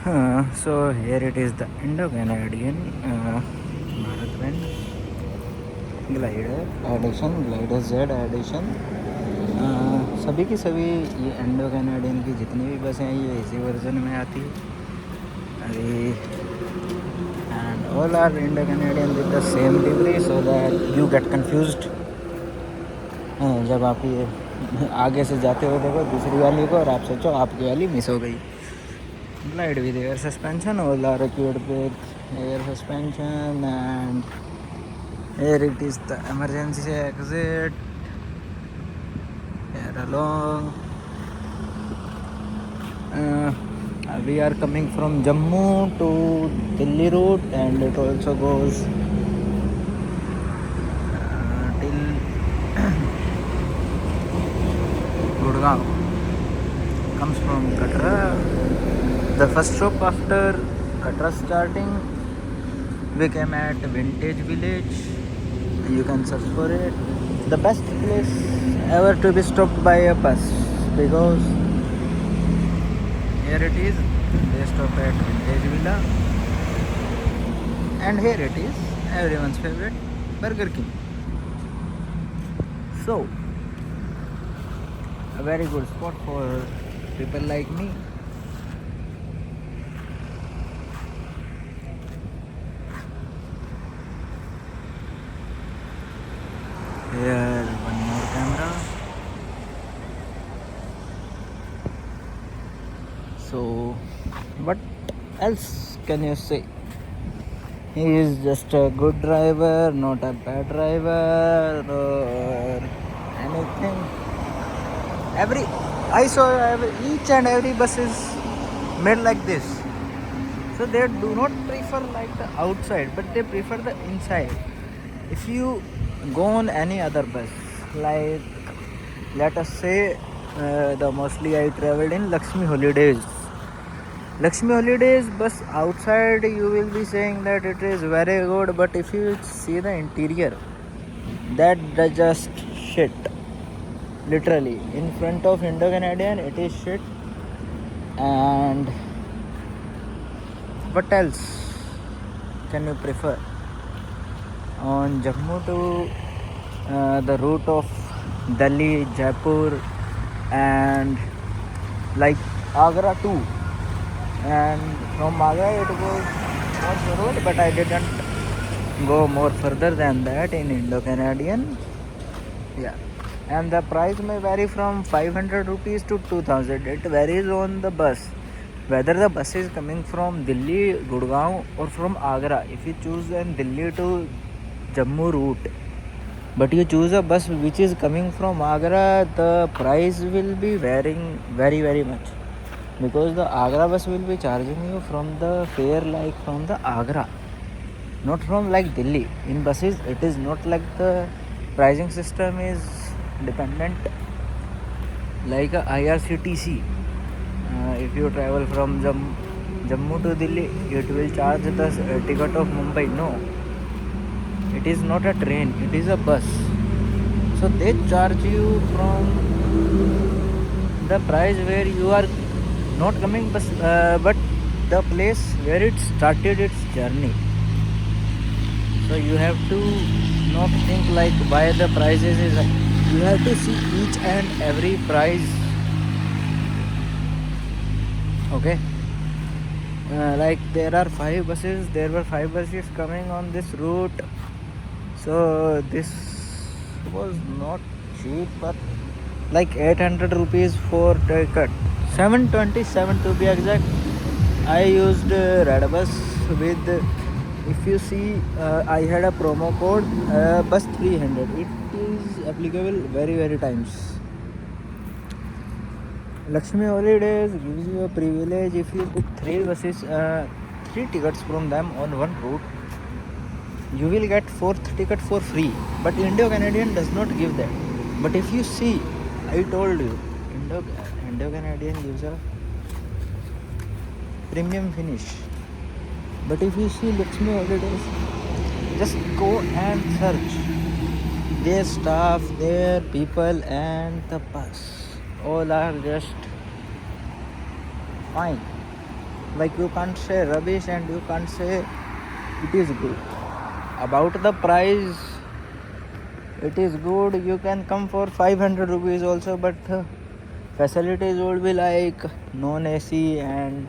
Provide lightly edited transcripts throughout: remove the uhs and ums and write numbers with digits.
So here it is, the Indo-Canadian Bharatman glider edition, glider Z edition. सभी की सभी ये इंडो कैनेडियन की जितनी भी बसें हैं ये इसी वर्जन में आती है अभी। And all are Indo Canadian with the same livery so that you get confused. जब आप ये आगे से जाते हुए देखो दूसरी वाली को और आप सोचो आपकी वाली मिस हो गई। Glide with air suspension, all are equipped with air suspension, and here it is the emergency exit. Here along, we are coming from Jammu to Delhi route, and it also goes till Gurgaon. Comes from Katra. The first stop after Katra starting, we came at Vintage Village. You can search for it. The best place ever to be stopped by a bus, because here it is. They stop at Vintage Villa, and here it is, everyone's favorite Burger King. So, a very good spot for people like me. Here one more camera. So what else can you say? He is just a good driver, not a bad driver or anything. I saw each and every bus is made like this. So they do not prefer like the outside, but they prefer the inside. If you go on any other bus, like let us say the mostly I traveled in Lakshmi Holidays. Lakshmi Holidays bus outside you will be saying that it is very good, but if you see the interior, that just shit. Literally in front of Indo Canadian it is shit. And what else can you prefer? On Jammu to the route of Delhi, Jaipur, and like Agra too. And from Agra it was not the road, but I didn't go more further than that in Indo Canadian. Yeah, and the price may vary from 500 rupees to 2000. It varies on the bus, whether the bus is coming from Delhi, Gurgaon, or from Agra. If you choose an Delhi to Jammu route, but you choose a bus which is coming from Agra, the price will be varying very much, because the Agra bus will be charging you from the fare like from the Agra, not from like Delhi. In buses it is not like the pricing system is dependent like a IRCTC. If you travel from Jammu to Delhi, it will charge the ticket of Mumbai. No, it is not a train, it is a bus. So they charge you from the price where you are not coming bus, but the place where it started its journey. So you have to not think like why the prices is. You have to see each and every price. Okay. Like there were 5 buses coming on this route. So this was not cheap, but like 800 rupees for ticket, 727 to be exact. I used Redbus with, if you see, I had a promo code bus 300. It is applicable very times. Lakshmi Holidays gives you a privilege. If you book 3 tickets from them on one route, you will get 4th ticket for free. But Indo Canadian does not give that. But if you see, I told you, Indo Canadian gives a premium finish. But if you see Lakshmi Holidays, just go and search their staff, their people, and the bus. All are just fine. Like you can't say rubbish and you can't say it is good. About the price, it is good. You can come for 500 rupees also, but facilities would be like non AC and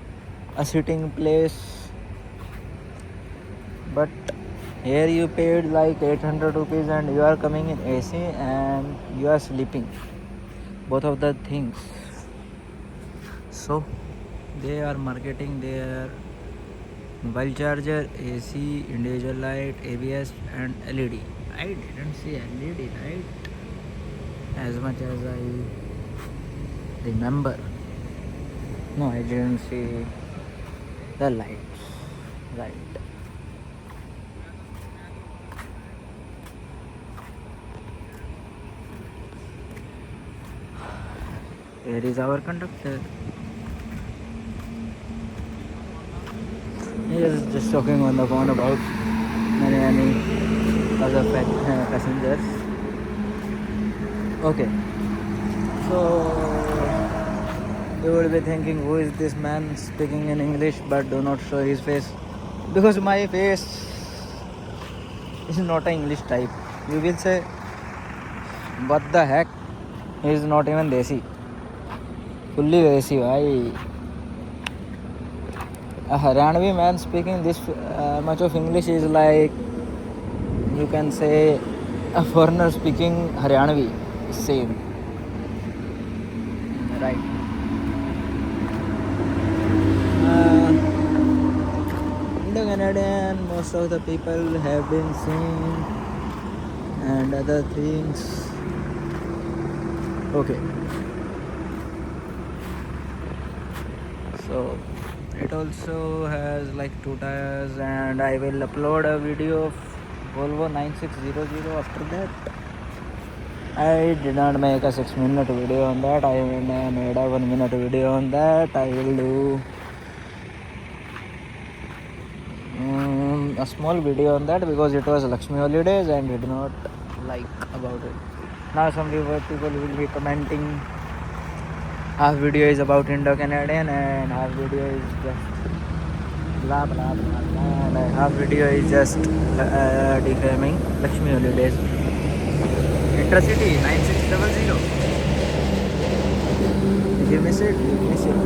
a sitting place. But here you paid like 800 rupees and you are coming in AC and you are sleeping. Both of the things. So they are marketing their mobile charger, AC, individual light, ABS and LED. I didn't see LED light as much as I remember. No, I didn't see the lights. Right. Here is our conductor. He is just talking on the phone about many other passengers. Okay, so you will be thinking, who is this man speaking in English, but do not show his face, because my face is not an English type. You will say, what the heck, he is not even Desi, fully Desi. Why? A Haryanvi man speaking this much of English is like, you can say, a foreigner speaking Haryanvi. Same. Right. Indo-Canadian, most of the people have been seeing and other things. Okay. So it also has like 2 tires, and I will upload a video of Volvo 9600 after that. I did not make a 6-minute video on that. I made a 1-minute video on that. I will do a small video on that because it was Lakshmi holidays and did not like about it. Now some people will be commenting, our video is about Indo-Canadian and our video is just blah blah blah blah, and our video is just defaming Lakshmi holidays. Intercity 9600. Did you miss it? You miss it.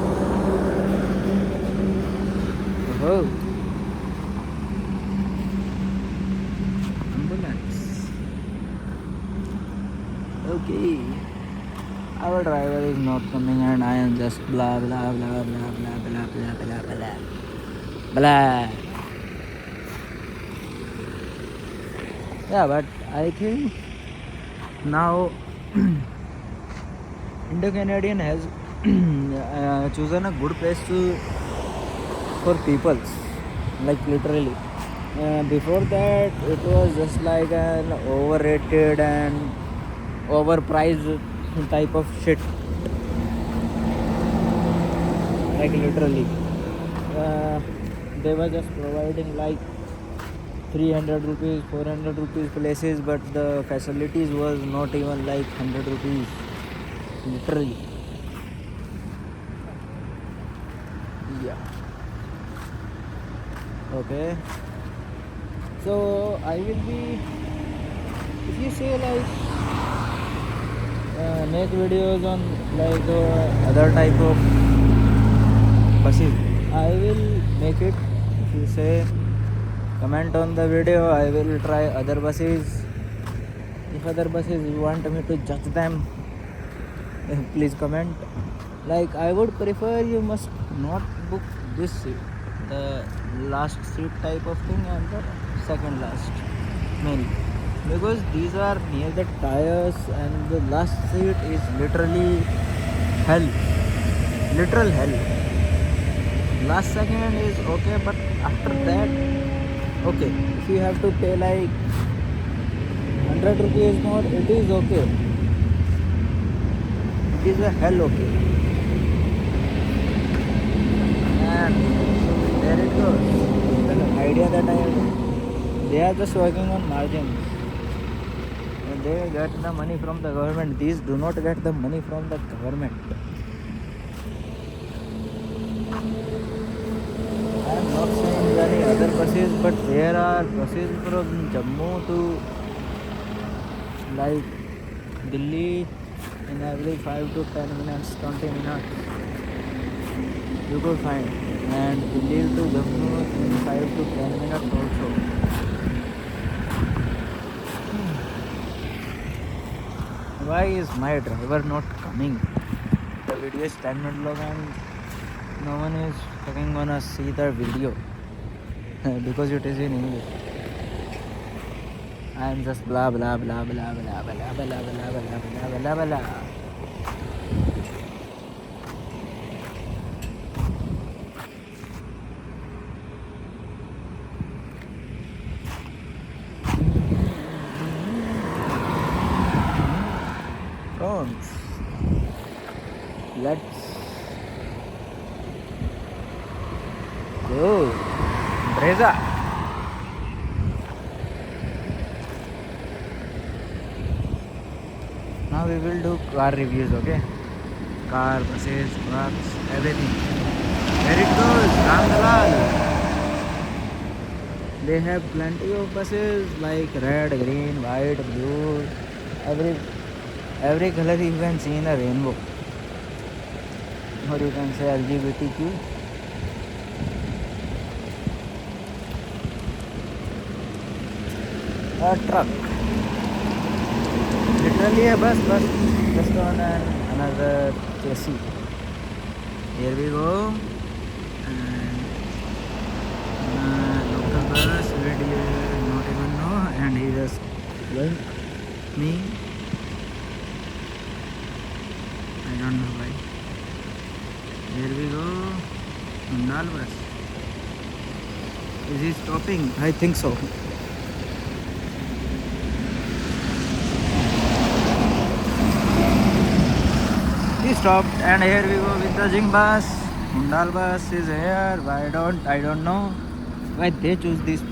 Oh. Ambulance. Okay. Our driver is not coming and I am just blah blah blah blah blah blah blah blah blah blah. Yeah, but I think now Indo-Canadian has chosen a good place for people, like literally. Before that, it was just like an overrated and overpriced type of shit, like literally. They were just providing like 300 rupees, 400 rupees places, but the facilities was not even like 100 rupees, literally. Yeah. Okay. So I will be, if you say like make videos on like other type of buses, I will make it. If you say comment on the video, I will try other buses. If other buses you want me to judge them, please comment. Like I would prefer you must not book this seat, the last seat type of thing and the second last mainly, because these are near the tires and the last seat is literally hell, literal hell. Last second is okay, but after that, okay, if you have to pay like 100 rupees more, it is okay. It is a hell okay. And there it goes. The idea that I have, they are just working on margins. And they get the money from the government. These do not get the money from the government. buses, but there are buses from Jammu to like Delhi in every 5 to 10 minutes, 20 minutes you could find, and Delhi to Jammu in 5 to 10 minutes also. Why is my driver not coming? The video is 10 minutes long and no one is fucking gonna see the video because it is in English. I am just blah blah blah blah blah blah blah blah blah blah blah blah blah blah. Prawns. Let's go. Breza. Now we will do car reviews, okay? Car, buses, trucks, everything. There it goes, Ramdalal. They have plenty of buses like red, green, white, blue, every color you can see in a rainbow. Or you can say LGBTQ. A truck. Literally a bus just on another chassis. Here we go. And local bus, we did not even know, and he just went me. I don't know why. Here we go. Mundal bus. Is he stopping? I think so. He stopped, and here we go with the Jing bus. Mundal bus is here. I don't know why they choose this.